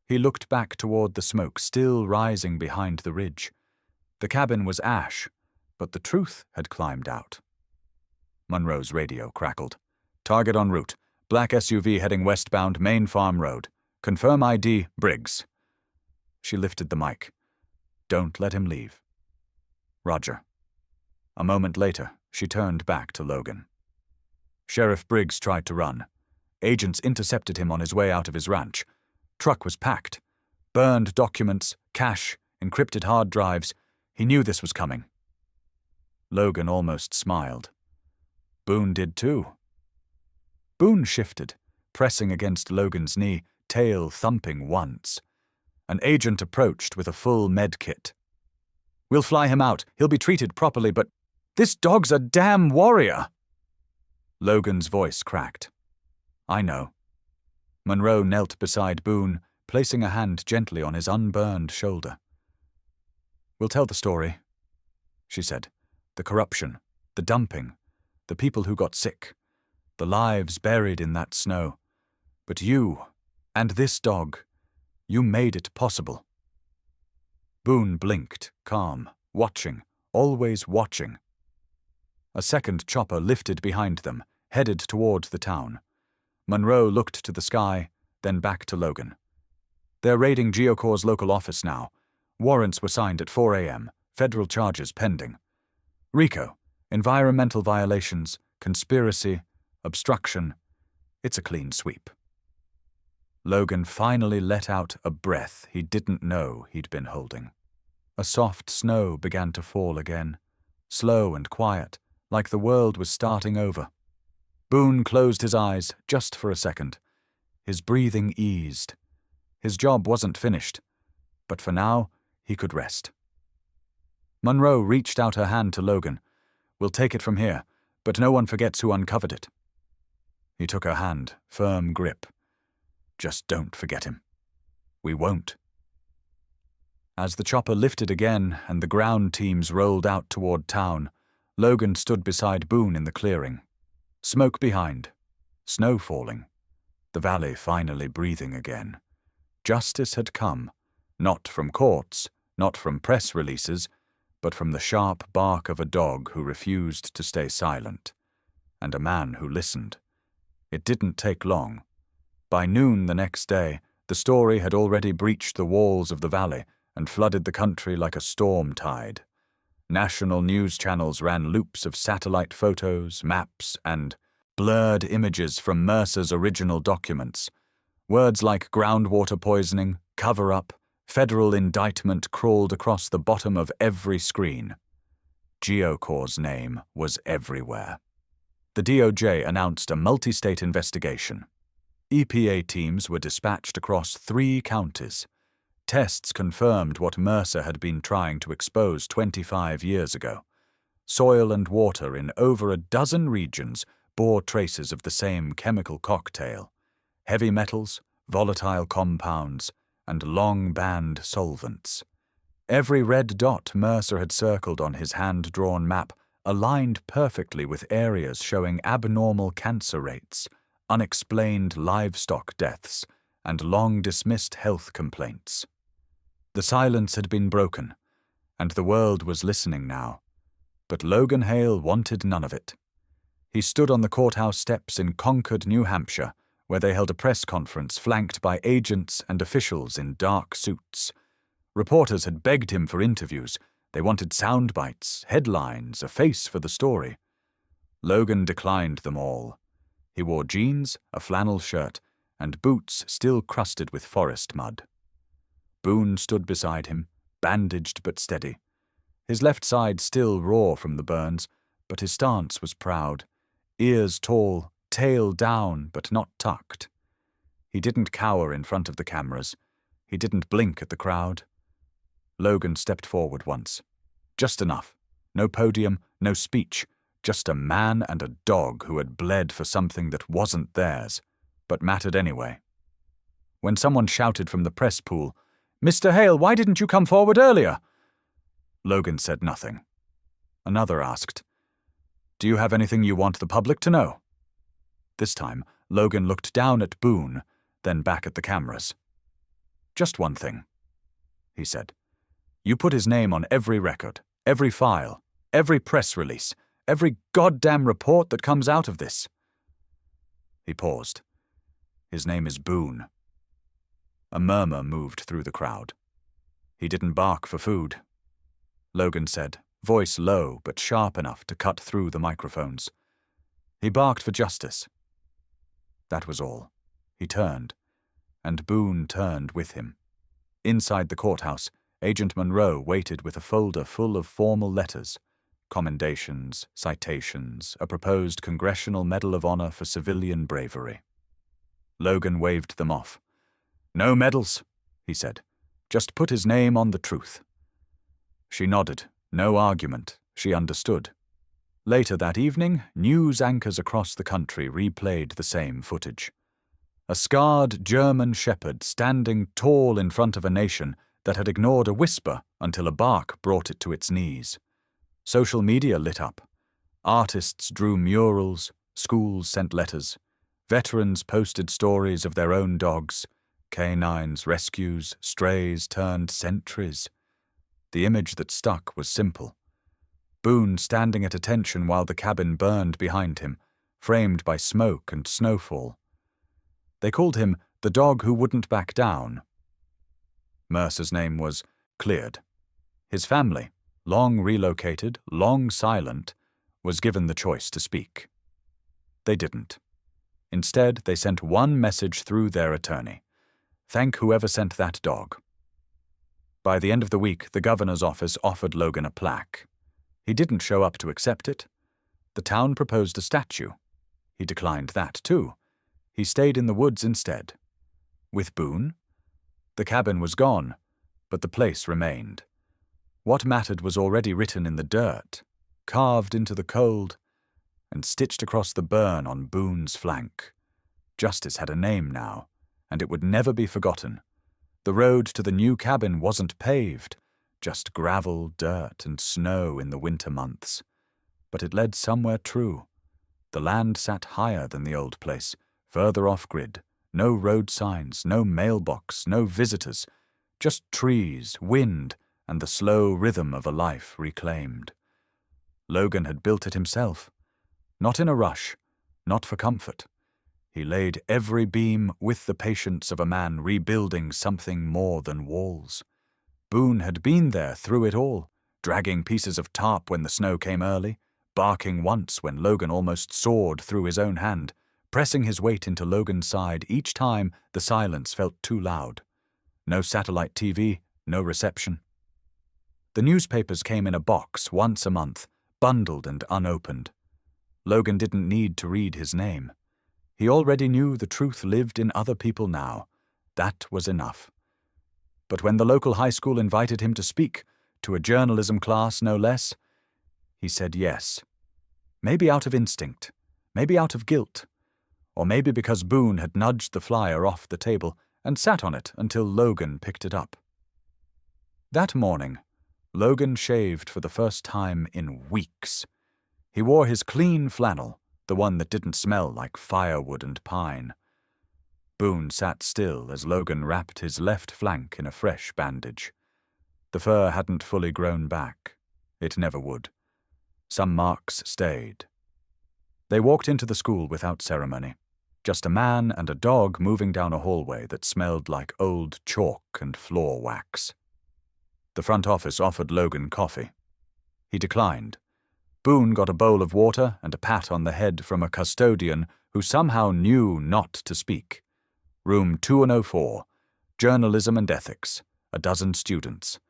He looked back toward the smoke still rising behind the ridge. The cabin was ash, But the truth had climbed out. Monroe's radio crackled. Target en route. Black SUV heading westbound, Main Farm Road. Confirm ID, Briggs. She lifted the mic. Don't let him leave. Roger. A moment later, she turned back to Logan. Sheriff Briggs tried to run. Agents intercepted him on his way out of his ranch. Truck was packed. Burned documents, cash, encrypted hard drives. He knew this was coming. Logan almost smiled. Boone did too. Boone shifted, pressing against Logan's knee, tail thumping once. An agent approached with a full med kit. We'll fly him out. He'll be treated properly, but this dog's a damn warrior. Logan's voice cracked. I know. Monroe knelt beside Boone, placing a hand gently on his unburned shoulder. We'll tell the story, she said. The corruption, the dumping, the people who got sick, the lives buried in that snow. But you, and this dog, you made it possible. Boone blinked, calm, watching, always watching. A second chopper lifted behind them, headed toward the town. Monroe looked to the sky, then back to Logan. They're raiding Geocorps' local office now. Warrants were signed at 4 a.m., federal charges pending. RICO, environmental violations, conspiracy, obstruction. It's a clean sweep. Logan finally let out a breath he didn't know he'd been holding. A soft snow began to fall again, slow and quiet, like the world was starting over. Boone closed his eyes just for a second. His breathing eased. His job wasn't finished, but for now, he could rest. Monroe reached out her hand to Logan. We'll take it from here, but no one forgets who uncovered it. He took her hand, firm grip. Just don't forget him. We won't. As the chopper lifted again and the ground teams rolled out toward town, Logan stood beside Boone in the clearing. Smoke behind, snow falling, the valley finally breathing again. Justice had come, not from courts, not from press releases, but from the sharp bark of a dog who refused to stay silent, and a man who listened. It didn't take long. By noon the next day, the story had already breached the walls of the valley and flooded the country like a storm tide. National news channels ran loops of satellite photos, maps, and blurred images from Mercer's original documents. Words like groundwater poisoning, cover-up, federal indictment crawled across the bottom of every screen. Geocorps' name was everywhere. The DOJ announced a multi-state investigation. EPA teams were dispatched across 3 counties. Tests confirmed what Mercer had been trying to expose 25 years ago. Soil and water in over a dozen regions bore traces of the same chemical cocktail: heavy metals, volatile compounds, and long-band solvents. Every red dot Mercer had circled on his hand-drawn map aligned perfectly with areas showing abnormal cancer rates, unexplained livestock deaths, and long-dismissed health complaints. The silence had been broken, and the world was listening now. But Logan Hale wanted none of it. He stood on the courthouse steps in Concord, New Hampshire, where they held a press conference flanked by agents and officials in dark suits. Reporters had begged him for interviews. They wanted sound bites, headlines, a face for the story. Logan declined them all. He wore jeans, a flannel shirt, and boots still crusted with forest mud. Boone stood beside him, bandaged but steady. His left side still raw from the burns, but his stance was proud. Ears tall, tail down but not tucked. He didn't cower in front of the cameras. He didn't blink at the crowd. Logan stepped forward once. Just enough. No podium, no speech. Just a man and a dog who had bled for something that wasn't theirs, but mattered anyway. When someone shouted from the press pool, "Mr. Hale, why didn't you come forward earlier?" Logan said nothing. Another asked, "Do you have anything you want the public to know?" This time, Logan looked down at Boone, then back at the cameras. "Just one thing," he said. "You put his name on every record, every file. Every press release. Every goddamn report that comes out of this." He paused. "His name is Boone." A murmur moved through the crowd. "He didn't bark for food," Logan said, voice low but sharp enough to cut through the microphones. "He barked for justice." That was all. He turned, and Boone turned with him. Inside the courthouse, Agent Monroe waited with a folder full of formal letters, commendations, citations, a proposed Congressional Medal of Honor for civilian bravery. Logan waved them off. "No medals," he said. "Just put his name on the truth." She nodded. No argument. She understood. Later that evening, news anchors across the country replayed the same footage. A scarred German shepherd standing tall in front of a nation that had ignored a whisper until a bark brought it to its knees. Social media lit up. Artists drew murals, schools sent letters. Veterans posted stories of their own dogs. Canines, rescues, strays turned sentries. The image that stuck was simple. Boone standing at attention while the cabin burned behind him, framed by smoke and snowfall. They called him the dog who wouldn't back down. Mercer's name was cleared. His family, long relocated, long silent, was given the choice to speak. They didn't. Instead, they sent one message through their attorney. Thank whoever sent that dog. By the end of the week, the governor's office offered Logan a plaque. He didn't show up to accept it. The town proposed a statue. He declined that, too. He stayed in the woods instead. With Boone? The cabin was gone, but the place remained. What mattered was already written in the dirt, carved into the cold, and stitched across the burn on Boone's flank. Justice had a name now, and it would never be forgotten. The road to the new cabin wasn't paved, just gravel, dirt, and snow in the winter months. But it led somewhere true. The land sat higher than the old place, further off-grid. No road signs, no mailbox, no visitors. Just trees, wind, and the slow rhythm of a life reclaimed. Logan had built it himself. Not in a rush, not for comfort. He laid every beam with the patience of a man rebuilding something more than walls. Boone had been there through it all, dragging pieces of tarp when the snow came early, barking once when Logan almost soared through his own hand, pressing his weight into Logan's side each time the silence felt too loud. No satellite TV, no reception. The newspapers came in a box once a month, bundled and unopened. Logan didn't need to read his name. He already knew the truth lived in other people now. That was enough. But when the local high school invited him to speak, to a journalism class no less, he said yes. Maybe out of instinct, maybe out of guilt, or maybe because Boone had nudged the flyer off the table and sat on it until Logan picked it up. That morning, Logan shaved for the first time in weeks. He wore his clean flannel, the one that didn't smell like firewood and pine. Boone sat still as Logan wrapped his left flank in a fresh bandage. The fur hadn't fully grown back. It never would. Some marks stayed. They walked into the school without ceremony. Just a man and a dog moving down a hallway that smelled like old chalk and floor wax. The front office offered Logan coffee. He declined. Boone got a bowl of water and a pat on the head from a custodian who somehow knew not to speak. Room 204, Journalism and Ethics, a dozen students.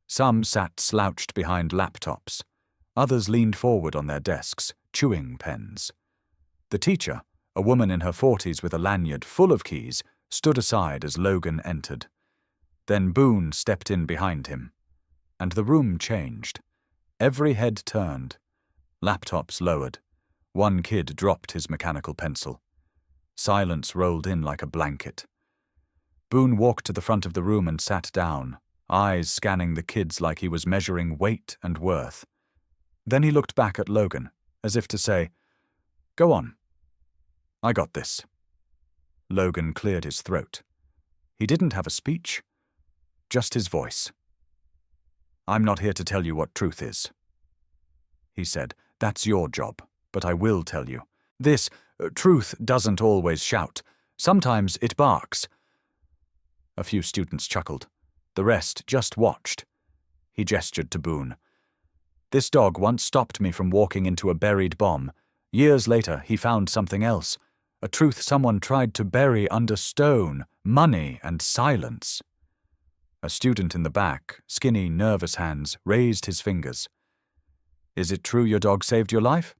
Some sat slouched behind laptops. Others leaned forward on their desks, chewing pens. The teacher, a woman in her 40s with a lanyard full of keys, stood aside as Logan entered. Then Boone stepped in behind him. And the room changed. Every head turned. Laptops lowered. One kid dropped his mechanical pencil. Silence rolled in like a blanket. Boone walked to the front of the room and sat down, eyes scanning the kids like he was measuring weight and worth. Then he looked back at Logan, as if to say, "Go on. I got this." Logan cleared his throat. He didn't have a speech, just his voice. "I'm not here to tell you what truth is. he said. "That's your job, but I will tell you. This truth doesn't always shout. Sometimes it barks." A few students chuckled. The rest just watched. He gestured to Boone. "This dog once stopped me from walking into a buried bomb. Years later, he found something else. A truth someone tried to bury under stone, money, and silence." A student in the back, skinny, nervous hands, raised his fingers. "Is it true your dog saved your life?"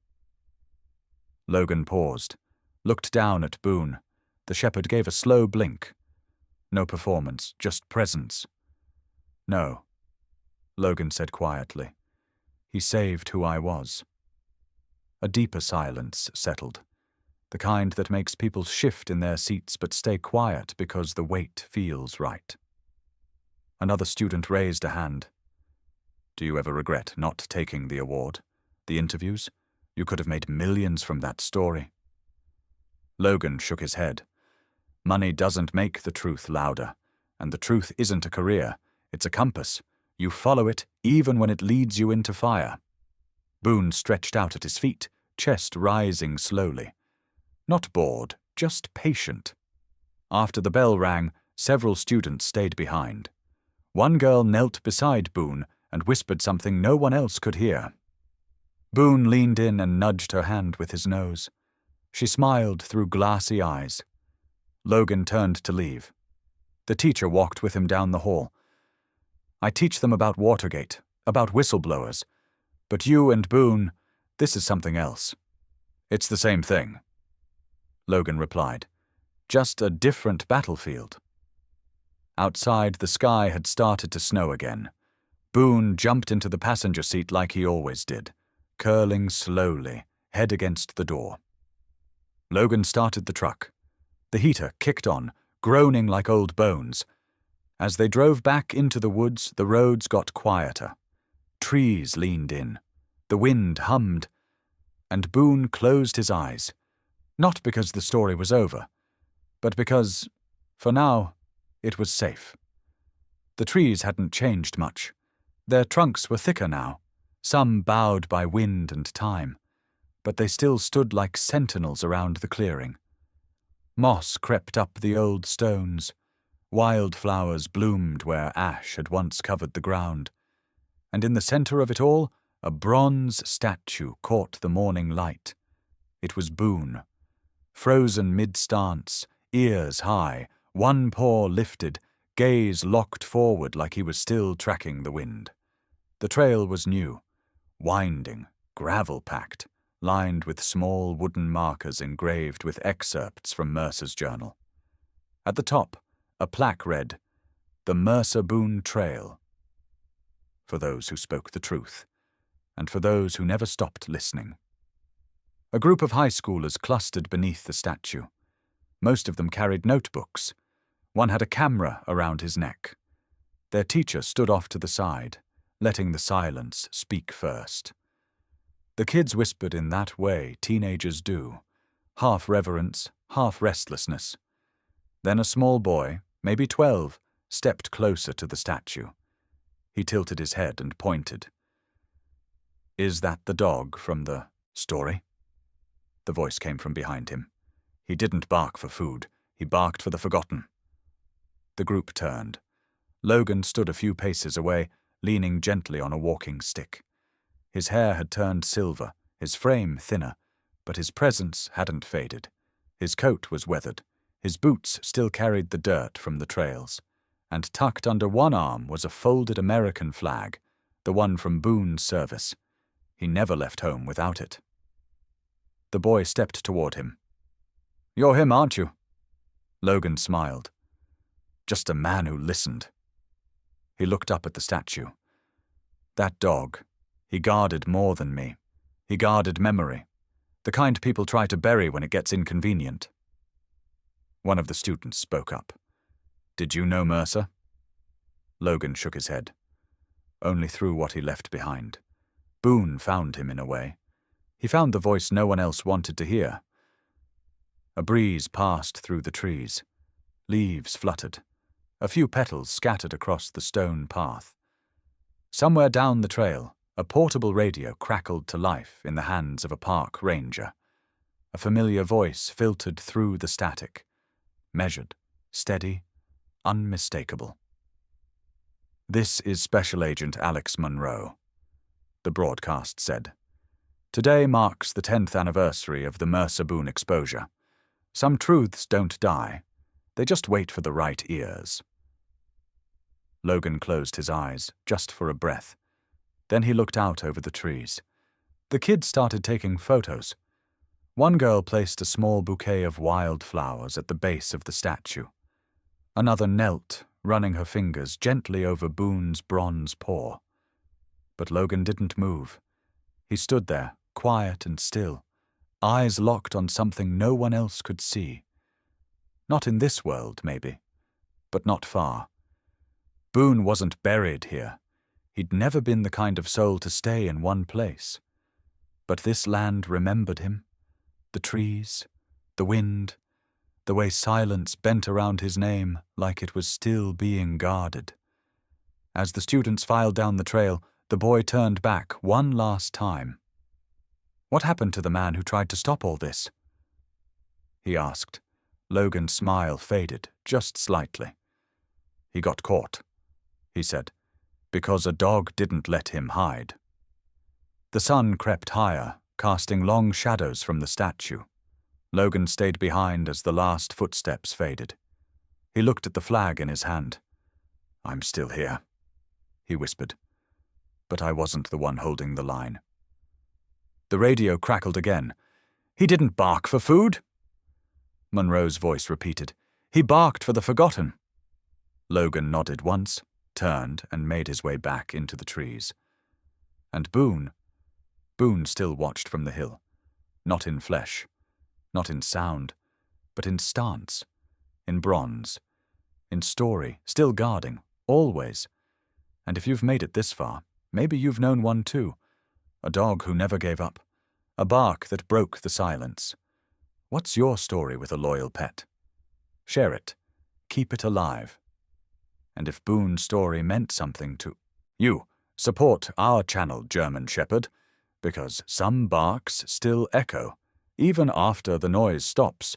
Logan paused, looked down at Boone. The shepherd gave a slow blink. No performance, just presence. "No," Logan said quietly. "He saved who I was." A deeper silence settled, the kind that makes people shift in their seats but stay quiet because the weight feels right. Another student raised a hand. "Do you ever regret not taking the award? The interviews? You could have made millions from that story." Logan shook his head. "Money doesn't make the truth louder, and the truth isn't a career. It's a compass. You follow it even when it leads you into fire." Boone stretched out at his feet, chest rising slowly. Not bored, just patient. After the bell rang, several students stayed behind. One girl knelt beside Boone and whispered something no one else could hear. Boone leaned in and nudged her hand with his nose. She smiled through glassy eyes. Logan turned to leave. The teacher walked with him down the hall. "I teach them about Watergate, about whistleblowers. But you and Boone, this is something else." "It's the same thing," Logan replied. "Just a different battlefield." Outside, the sky had started to snow again. Boone jumped into the passenger seat like he always did, curling slowly, head against the door. Logan started the truck. The heater kicked on, groaning like old bones. As they drove back into the woods, the roads got quieter. Trees leaned in. The wind hummed. And Boone closed his eyes. Not because the story was over, but because, for now, it was safe. The trees hadn't changed much. Their trunks were thicker now, some bowed by wind and time, but they still stood like sentinels around the clearing. Moss crept up the old stones. Wildflowers bloomed where ash had once covered the ground. And in the center of it all, a bronze statue caught the morning light. It was Boone. Frozen mid-stance, ears high, one paw lifted, gaze locked forward like he was still tracking the wind. The trail was new, winding, gravel-packed, lined with small wooden markers engraved with excerpts from Mercer's journal. At the top, a plaque read, "The Mercer Boone Trail." For those who spoke the truth, and for those who never stopped listening. A group of high schoolers clustered beneath the statue. Most of them carried notebooks. One had a camera around his neck. Their teacher stood off to the side, letting the silence speak first. The kids whispered in that way teenagers do, half reverence, half restlessness. Then a small boy, maybe 12, stepped closer to the statue. He tilted his head and pointed. "Is that the dog from the story?" The voice came from behind him. He didn't bark for food. He barked for the forgotten. The group turned. Logan stood a few paces away, leaning gently on a walking stick. His hair had turned silver, his frame thinner, but his presence hadn't faded. His coat was weathered. His boots still carried the dirt from the trails. And tucked under one arm was a folded American flag, the one from Boone's service. He never left home without it. The boy stepped toward him. "You're him, aren't you?" Logan smiled. "Just a man who listened." He looked up at the statue. "That dog, he guarded more than me. He guarded memory, the kind people try to bury when it gets inconvenient." One of the students spoke up. "Did you know Mercer?" Logan shook his head. "Only through what he left behind. Boone found him in a way. He found the voice no one else wanted to hear." A breeze passed through the trees. Leaves fluttered. A few petals scattered across the stone path. Somewhere down the trail, A portable radio crackled to life in the hands of a park ranger. A familiar voice filtered through the static, measured, steady, unmistakable. "This is Special Agent Alex Monroe," the broadcast said. "Today marks the 10th anniversary of the Mercer Boone exposure. Some truths don't die. They just wait for the right ears." Logan closed his eyes, just for a breath. Then he looked out over the trees. The kids started taking photos. One girl placed a small bouquet of wildflowers at the base of the statue. Another knelt, running her fingers gently over Boone's bronze paw. But Logan didn't move. He stood there, quiet and still, eyes locked on something no one else could see. Not in this world, maybe, but not far. Boone wasn't buried here. He'd never been the kind of soul to stay in one place. But this land remembered him. The trees, the wind, the way silence bent around his name like it was still being guarded. As the students filed down the trail, the boy turned back one last time. "What happened to the man who tried to stop all this?" he asked. Logan's smile faded just slightly. "He got caught," he said, "because a dog didn't let him hide." The sun crept higher, casting long shadows from the statue. Logan stayed behind as the last footsteps faded. He looked at the flag in his hand. "I'm still here," he whispered. "But I wasn't the one holding the line." The radio crackled again. "He didn't bark for food," Monroe's voice repeated. "He barked for the forgotten." Logan nodded once, turned, and made his way back into the trees. And Boone still watched from the hill, not in flesh, not in sound, but in stance, in bronze, in story, still guarding, always. And if you've made it this far, maybe you've known one too, a dog who never gave up, a bark that broke the silence. What's your story with a loyal pet? Share it. Keep it alive. And if Boone's story meant something to you, support our channel, German Shepherd, because some barks still echo, even after the noise stops.